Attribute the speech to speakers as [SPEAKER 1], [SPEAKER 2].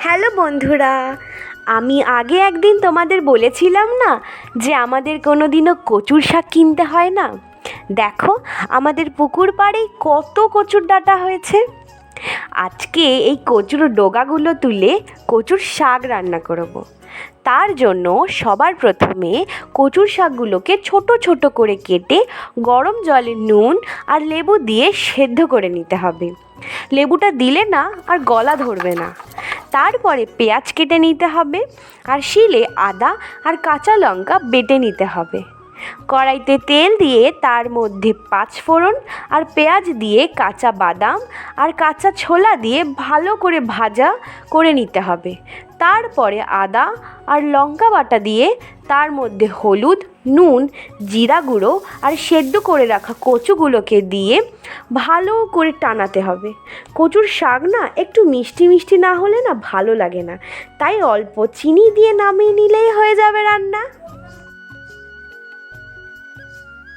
[SPEAKER 1] Hello বন্ধুরা, আমি আগে একদিন তোমাদের বলেছিলাম না যে আমাদের কোনো দিনও কচুর শাক কিনতে হয় না। দেখো, আমাদের পুকুর পাড়েই কত কচুর ডাঁটা হয়েছে। আজকে এই কচুর ডগাগুলো তুলে কচুর শাক রান্না করব। তার জন্য সবার প্রথমে কচুর শাকগুলোকে ছোট ছোট করে কেটে গরম জলে নুন আর লেবু দিয়ে সেদ্ধ করে নিতে হবে। লেবুটা দিলে না আর গলা ধরবে না। তারপরে পেঁয়াজ কেটে নিতে হবে আর শিলে আদা আর কাঁচা লঙ্কা বেটে নিতে হবে। কড়াইতে তেল দিয়ে তার মধ্যে পাঁচফোড়ন আর পেঁয়াজ দিয়ে কাঁচা বাদাম আর কাঁচা ছোলা দিয়ে ভালো করে ভাজা করে নিতে হবে। তারপরে আদা আর লঙ্কা বাটা দিয়ে তার মধ্যে হলুদ, নুন, জিরা গুঁড়ো আর সেদ্ধ করে রাখা কচুগুলোকে দিয়ে ভালো করে টানাতে হবে। কচুর শাক না একটু মিষ্টি মিষ্টি না হলে না ভালো লাগে না, তাই অল্প চিনি দিয়ে নামিয়ে নিলেই হয়ে যাবে রান্না।